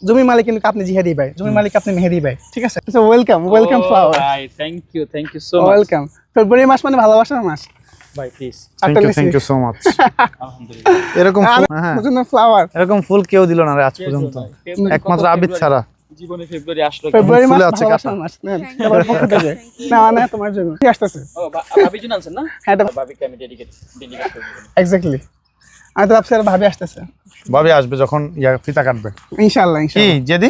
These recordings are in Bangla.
জমি মালিক কিন্তু আপনি জিহাদি ভাই, জমি মালিক আপনি মেহেদি ভাই, ঠিক আছে? আচ্ছা, ওয়েলকাম ফ্লাওয়ার ভাই thank you so much. Welcome. ফেব্রুয়ারি মাস মানে ভালোবাসার মাস ভাই please. Thank you so much. আলহামদুলিল্লাহ। এরকম ফ্লাওয়ার এরকম ফুল কেউ দিল না রে আজ পর্যন্ত, একমাত্র আবিদ ছাড়া। জীবনে ফেব্রুয়ারি আসলো। ফেব্রুয়ারি মাস ফুলে আছে ভালোবাসার মাস। নেন, তোমার পক্ষ থেকে। না মানে তোমার জন্য কি আসতেছে? ও ভাবি জন আছেন না? হ্যাঁ, এটা ভাবিকে আমি ডেডিকেট করব। এক্স্যাক্টলি। আমি তো ভাবছি আর ভাবি আসতেছে ভাবি আসবে যখন ফিতা কাটবে ইনশাআল্লাহ। কি যেদি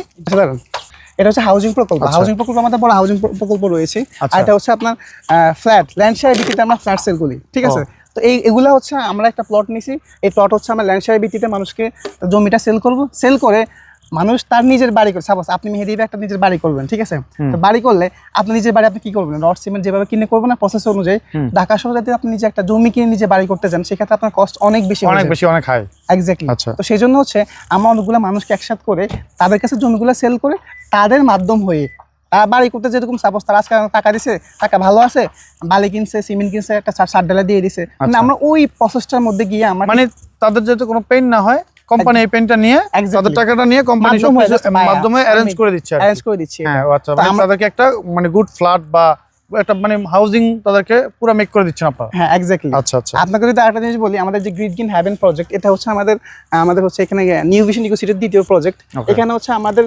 এটা হচ্ছে হাউজিং প্রকল্প। হাউজিং প্রকল্প আমাদের বড় হাউজিং প্রকল্প রয়েছে। আর এটা হচ্ছে আপনার ফ্ল্যাট ল্যান্ড শেয়ার ভিত্তিতে আমরা ফ্ল্যাট সেল করি, ঠিক আছে? তো এগুলা হচ্ছে আমরা একটা প্লট নিছি, এই প্লট হচ্ছে আমরা ল্যান্ড শেয়ার ভিত্তিতে মানুষকে জমিটা সেল করব, সেল করে মানুষ তার নিজের বাড়ি করে, সাপোজ আপনি মেহেদি একটা নিজের বাড়ি করবেন, ঠিক আছে? তো বাড়ি করলে আপনি নিজের বাড়ি আপনি কি করবেন, রড সিমেন্ট যেভাবে কিনে করবেন না প্রসেস অনুযায়ী, ঢাকা শহরে যদি আপনি নিজে একটা জমি কিনে নিজে বাড়ি করতে চান সেক্ষেত্রে আপনার কস্ট অনেক বেশি অনেক হাই। এক্স্যাক্টলি। তো সেই জন্য হচ্ছে আমরা অনেকগুলো মানুষকে একসাথে করে তাদের কাছে জমিগুলো সেল করে তাদের মাধ্যম হয়ে বাড়ি করতে, যেরকম সাপোজ তারা আজকে টাকা দিছে, টাকা ভালো আছে, বালি কিনছে, সিমেন্ট কিনছে, একটা সার ডালা দিয়ে দিছে, মানে আমরা ওই প্রসেসটার মধ্যে গিয়ে আমরা মানে তাদের যাতে কোনো পেইন না হয়, কোম্পানি এই পেনটা নিয়ে তাদের টাকাটা নিয়ে কোম্পানি মাধ্যমে অ্যারেঞ্জ করে দিচ্ছে। হ্যাঁ আচ্ছা, তাদেরকে একটা মানে গুড ফ্ল্যাট বা একটা মানে হাউজিং তাদেরকে পুরো মেক করে দিচ্ছেন আপনারা। হ্যাঁ এক্স্যাক্টলি। আচ্ছা আচ্ছা। আপনাকে যদি আরেকটা জিনিস বলি, আমাদের যে গ্রিন হ্যাভেন প্রজেক্ট, এটা হচ্ছে আমাদের হচ্ছে এখানে নিউ ভিশন ইকো সিটির দ্বিতীয় প্রজেক্ট। এখানে হচ্ছে আমাদের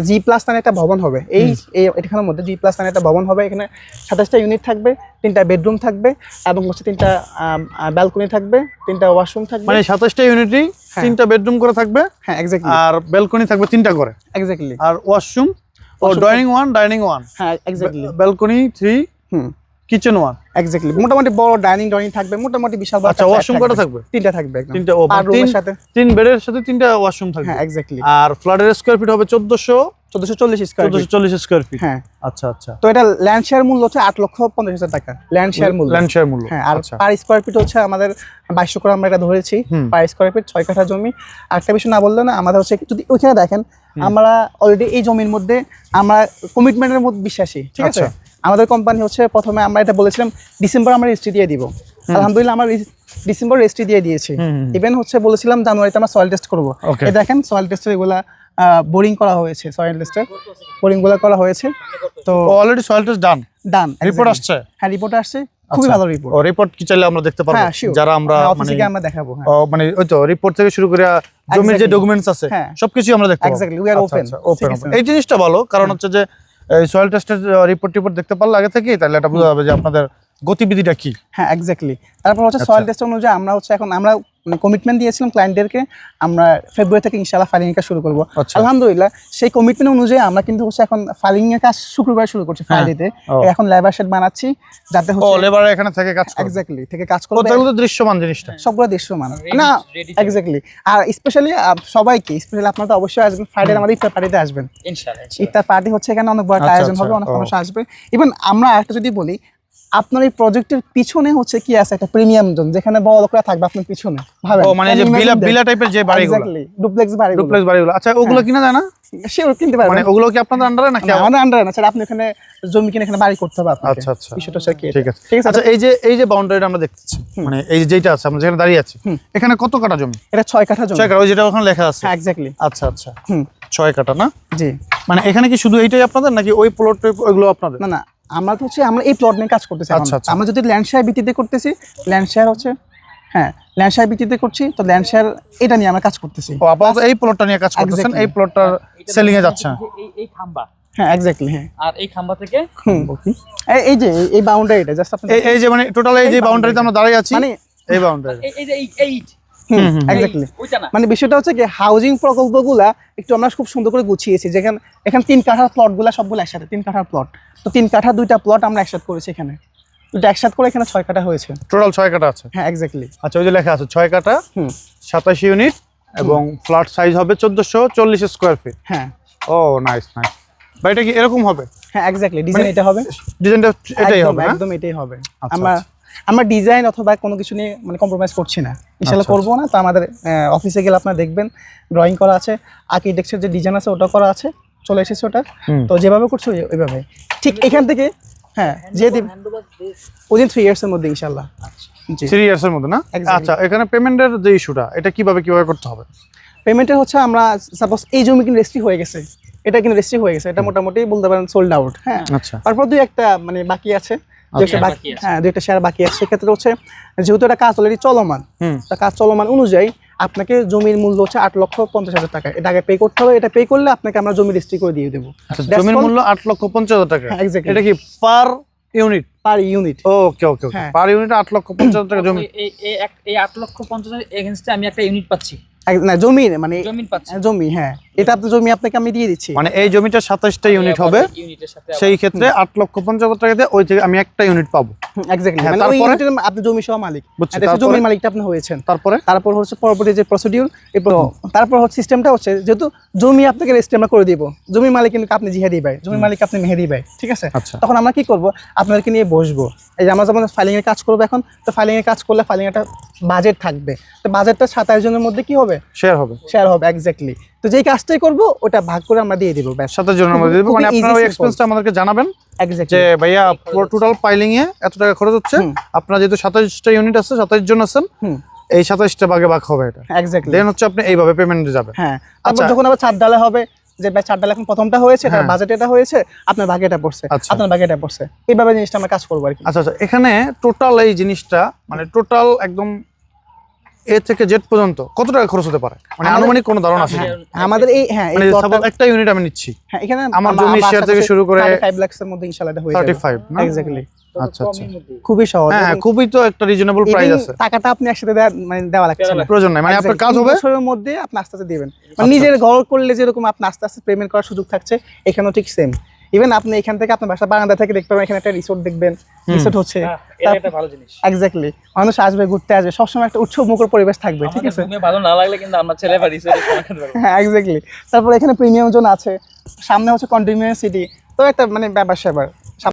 জি প্লাস নামে একটা ভবন হবে, এখানের মধ্যে জি প্লাস নামে একটা ভবন হবে। এখানে 27টা ইউনিট থাকবে, 3টা বেডরুম থাকবে এবং হচ্ছে 3টা ব্যালকনি থাকবে, 3টা ওয়াশরুম থাকবে। মানে 27টা ইউনিটই 3টা বেডরুম করে থাকবে। হ্যাঁ এক্স্যাক্টলি। আর ব্যালকনি থাকবে 3টা করে। এক্স্যাক্টলি। আর ওয়াশরুম ও ডাইনিং 1 হ্যাঁ এক্স্যাক্টলি। Balcony 3 kitchen 1 exactly. মোটামুটি বড় ডাইনিং থাকবে, মোটামুটি বিশাল বড়। আচ্ছা, ওয়াশরুম কটা থাকবে? 3টা থাকবে একদম। 3টা। আর রুমের সাথে 3 বেডের সাথে 3টা ওয়াশরুম থাকবে। হ্যাঁ এক্স্যাক্টলি। আর ফ্ল্যাটের স্কয়ার ফিট হবে 1440 স্কয়ার ফিট। হ্যাঁ আচ্ছা আচ্ছা। তো এটা ল্যান্ড শেয়ার মূল্য হচ্ছে 8,50,000 টাকা ল্যান্ড শেয়ার মূল্য। হ্যাঁ, আর পার স্কয়ার ফিট হচ্ছে আমাদের 2200 করে আমরা এটা ধরেছি পার স্কয়ার ফিট, 6 কাঠা জমি। আরেকটা বিষয় না বললে না, আমাদের হচ্ছে যদি ওইখানে দেখেন আমরা অলরেডি এই জমির মধ্যে আমরা কমিটমেন্টের মধ্যে বিশ্বাসী, ঠিক আছে? আমাদের কোম্পানি হচ্ছে প্রথমে আমরা এটা বলেছিলাম ডিসেম্বর আমরা রেজিস্ট্রি দিয়ে দিব, আলহামদুলিল্লাহ আমরা ডিসেম্বর রেজিস্ট্রি দিয়ে দিয়েছি। ইভেন হচ্ছে বলেছিলাম জানুয়ারিতে আমরা সয়েল টেস্ট করবো। এই দেখেন সয়েল টেস্টের এগুলা বোরিং করা হয়েছে, সয়েল টেস্টের বোরিং গুলো করা হয়েছে। তো অলরেডি সয়েল টেস্ট ডান, রিপোর্ট আসছে। হ্যাঁ রিপোর্ট আসছে, খুবই ভালো রিপোর্ট। ও রিপোর্ট কি চাইলে আমরা দেখতে পারবো? যারা আমরা অফিসে গিয়ে আমরা দেখাবো। মানে ওই তো রিপোর্ট থেকে শুরু করে জমির যে ডকুমেন্টস আছে সবকিছু আমরা দেখতে পাবো। Exactly, we are open. এই জিনিসটা ভালো, কারণ হচ্ছে যে এই সয়েল টেস্টের রিপোর্ট দেখতে পারলে আগে থেকে, তাহলে এটা বোঝা যাবে যে আপনাদের গতিবিধিটা কি। হ্যাঁ এক্স্যাক্টলি। তারপর হচ্ছে সয়েল টেস্ট অনুযায়ী আমরা হচ্ছে এখন আমরা কমিটমেন্ট দিয়েছিলাম ক্লায়েন্টদেরকে, আমরা ফেব্রুয়ারি থেকে ইনশাআল্লাহ ফাইলিং এর কাজ শুরু করব। আলহামদুলিল্লাহ সেই কমিটমেন্ট অনুযায়ী আমরা কিন্তু হচ্ছে এখন ফাইলিং এর কাজ শুক্রবার শুরু করছি ফ্রাইডেতে। এখন লেবার শেড বানাচ্ছি যাতে হচ্ছে লেবার এখানে থেকে কাজ করবে। এক্স্যাক্টলি, থেকে কাজ করবে। ওগুলো তো দৃশ্যমান জিনিসটা, সবগুলো দৃশ্যমান না। এক্স্যাক্টলি। আর স্পেশালি সবাইকে, স্পেশালি আপনারা তো অবশ্যই আসবেন ফ্রাইডে, আমাদের ইফতার পার্টিতে আসবেন ইনশাআল্লাহ। ইফতার পার্টি হচ্ছে এখানে অনেক বড় আয়োজন হবে, অনেক মানুষ আসবে। ইভেন আমরা একটা যদি বলি, আপনার এই প্রজেক্টের পিছনে হচ্ছে কি আছে, একটা প্রিমিয়াম জোন যেখানে বড় লোকরা থাকবে আপনার পিছনে, ভাবেন। ও মানে যে বিলা টাইপের যে বাড়িগুলো, এক্স্যাক্টলি, ডুপ্লেক্স বাড়িগুলো। আচ্ছা, ওগুলো কিনা যায় না? শিওর কিনতে পারবেন। মানে ওগুলো কি আপনাদের আন্ডারে নাকি? আমাদের আন্ডারে না স্যার, আপনি এখানে জমি কিনে এখানে বাড়ি করতে হবে আপনাকে। আচ্ছা আচ্ছা, বিষয়টা স্যার কি? ঠিক আছে। আচ্ছা, এই যে বাউন্ডারিটা আমরা দেখতেছি, মানে এই যেটা আছে আমরা যেখানে দাঁড়িয়ে আছি, এখানে কত কাঠা জমি? এটা 6 কাঠা জমি। 6 কাঠা, ওই যেটা ওখানে লেখা আছে। হ্যাঁ এক্স্যাক্টলি। আচ্ছা আচ্ছা, 6 কাঠা না? জি। মানে এখানে কি শুধু এইটাই আপনাদের নাকি ওই প্লট ওইগুলো আপনাদের? না, আমরা তো হচ্ছে আমরা এই প্লট নিয়ে কাজ করতেছি। আমরা যদি ল্যান্ড শেয়ার ভিত্তিতে করতেছি, ল্যান্ড শেয়ার হচ্ছে ল্যান্ড শেয়ার ভিত্তিতে করছি, তো ল্যান্ড শেয়ার এটা নিয়ে আমরা কাজ করতেছি। ও আপাতত এই প্লটটা নিয়ে কাজ করতেছেন, এই প্লটটার সেলিং এ যাচ্ছে। এই খাম্বা। হ্যাঁ এক্স্যাক্টলি। হ্যাঁ, আর এই খাম্বা থেকে এই যে এই বাউন্ডারিটা জাস্ট আপনি এই যে মানে টোটাল এই যে বাউন্ডারিতে আমরা দাঁড়িয়ে আছি, মানে এই বাউন্ডারি এই যে এই এক্স্যাক্টলি। মানে বিষয়টা হচ্ছে কি, হাউজিং প্রকল্পগুলা একটু আমরা খুব সুন্দর করে গুছিয়েছি। যেখানে এখানে 3 কাঠার প্লটগুলা সবগুলো একসাথে, 3 কাঠার প্লট। তো 3 কাঠা 2টা প্লট আমরা একসাথে করেছি এখানে, দুটো একসাথে করে এখানে 6 কাঠা হয়েছে। টোটাল 6 কাঠা আছে। হ্যাঁ এক্স্যাক্টলি। আচ্ছা, ওই যে লেখা আছে 6 কাঠা, 27 ইউনিট এবং ফ্ল্যাট সাইজ হবে 1440 স্কয়ার ফিট। হ্যাঁ। ও নাইস। বাড়িটা কি এরকম হবে? হ্যাঁ এক্স্যাক্টলি, ডিজাইন এটা হবে। ডিজাইনটা এটাই হবে, একদম এটাই হবে। আমরা ডিজাইন অথবা কোনো কিছু নিয়ে মানে কম্প্রোমাইজ করছি না, ইনশাআল্লাহ করবো না। তো আমাদের অফিসে গেলে আপনারা দেখবেন ড্রয়িং করা আছে, আর্কিটেকচার যে ডিজাইন আছে ওটা করা আছে, চলে এসেছে ওটা। তো যেভাবে করছো ওইভাবে ঠিক এখান থেকে যে উইদিন 3 ইয়ার্স এর মধ্যে ইনশাআল্লাহ। 3 ইয়ার্স এর মধ্যে না? আচ্ছা, এখানে পেমেন্টের যে ইস্যুটা, এটা কিভাবে করতে হবে? পেমেন্টের হচ্ছে আমরা সাপোজ এই জমি কিন্তু রেজিস্ট্রি হয়ে গেছে, এটা কিন্তু রেজিস্ট্রি হয়ে গেছে, এটা মোটামুটি বলতে পারেন সোল্ড আউট। হ্যাঁ, আচ্ছা, তারপর দুই একটা মানে বাকি আছে, হ্যাঁ 2টা শেয়ার বাকি আছে। সেক্ষেত্রে হচ্ছে যেহেতু এটা কাজ অলরেডি চলমান, তা কাজ চলমান অনুযায়ী আপনাকে জমির মূল্য হচ্ছে 8,50,000 টাকা, এটা আগে পে করতে হবে। এটা পে করলে আপনাকে আমরা জমি রেজিস্ট্রি করে দিয়ে দেবো। জমির মূল্য 8,50,000 টাকা। এটা কি per unit? Per unit. Okay okay okay, per unit 8,50,000 টাকা জমি। এই 8,50,000 এগেইনস্টে আমি একটা ইউনিট পাচ্ছি না জমি মানে জমি পাচ্ছি, জমি। হ্যাঁ, এটা আপনার জমি আপনাকে আমি দিয়ে দিচ্ছি। মানে এই জমিটা 27টা ইউনিট হবে, ইউনিটের সাথে সেই ক্ষেত্রে 8,50,000 টাকা দিয়ে ওই থেকে আমি একটা ইউনিট পাবো। এক্স্যাক্টলি, হ্যাঁ, মানে ওই তারপরে? ইউনিটের আপনি জমি সহ মালিক, বুঝছি, এটা জমির মালিকটা আপনি হয়েছেন। তারপর হচ্ছে পরবর্তী যে প্রসিডিউর, তারপর হচ্ছে সিস্টেমটা হচ্ছে যেহেতু জমি আপনাকে রেজিস্ট্রি আমরা করে দিব, জমির মালিক কিন্তু আপনি জিহাদি ভাই, জমির মালিক আপনি মেহেদি ভাই, ঠিক আছে? আচ্ছা। তখন আমরা কি করব, আপনাদেরকে নিয়ে বসবো। এই যে আমরা যেমন ফাইলিং এর কাজ করবো এখন, তো ফাইলিং এর কাজ করলে ফাইলিং একটা বাজেট থাকবে, তো বাজেটটা 27 জনের মধ্যে কি হবে, শেয়ার হবে। শেয়ার হবে, এক্স্যাক্টলি। তো যেই কাজটাই করবো ওটা ভাগ করে আমরা দিয়ে দিব, ব্যাস। 27 জনের মধ্যে দিব। মানে আপনারা ওই এক্সপেন্সটা আমাদেরকে জানাবেন যে ভাইয়া টোটাল পাইলিং এ এত টাকা খরচ হচ্ছে, আপনারা যেহেতু 27টা ইউনিট আছে, 27 জন আছেন, এই 27টা ভাগে ভাগ হবে এটা, এক্স্যাক্টলি। দেন হচ্ছে আপনি এইভাবে পেমেন্টে যাবেন। হ্যাঁ, তারপর যখন আবার 4 ডালে হবে, যে ভাই 4 ডালে এখন প্রথমটা হয়েছে, তার বাজেট এটা হয়েছে, আপনার ভাগে এটা পড়ছে, আপনার ভাগে এটা পড়ছে, এইভাবে জিনিসটা আমরা কাজ করবো আর কি। আচ্ছা আচ্ছা, এখানে টোটাল এই জিনিসটা মানে টোটাল একদম এ থেকে জেড পর্যন্ত কত টাকা খরচ হতে পারে, মানে আনুমানিক কোনো ধারণা আছে? আমাদের এই হ্যাঁ মানে সাপোজ একটা ইউনিট আমি নিচ্ছি, হ্যাঁ এখানে আমার জমি শেয়ার থেকে শুরু করে 35 লাখ এর মধ্যে ইনশাআল্লাহ এটা হয়ে যাবে। 35 না? এক্স্যাক্টলি। আচ্ছা আচ্ছা, খুবই সহজ। হ্যাঁ, খুবই তো একটা রিজনেবল প্রাইস আছে। টাকাটা আপনি একসাথে মানে দেওয়া লাগছে না, প্রয়োজন নাই, মানে আপনার কাজ হবে বছরের মধ্যে আপনি আস্তে আস্তে দিবেন। মানে নিজের ঘর করলে যেরকম আপনি আস্তে আস্তে পেমেন্ট করার সুযোগ থাকছে, এখানেও ঠিক সেম। ইভেন আপনি এখান থেকে আপনার বাসা বারান্দা থেকে দেখতে পাবেন, এখানে একটা রিসোর্ট দেখবেন, রিসোর্ট হচ্ছে, এটা একটা ভালো জিনিস। এক্স্যাক্টলি। মানুষ আসবে, ঘুরতে আসবে, সবসময় একটা উৎসব মুখর পরিবেশ থাকবে, ঠিক আছে? ঘুমে ভালো না লাগলে কিন্তু আমরা ছেলে বা রিসোর্টে সময় কাটাতে পারবো। হ্যাঁ, এক্স্যাক্টলি। তারপর এখানে প্রিমিয়াম জোন আছে, সামনে হচ্ছে কন্টিনিউয়াস সিটি, তো একটা মানে ব্যাপার স্যাপার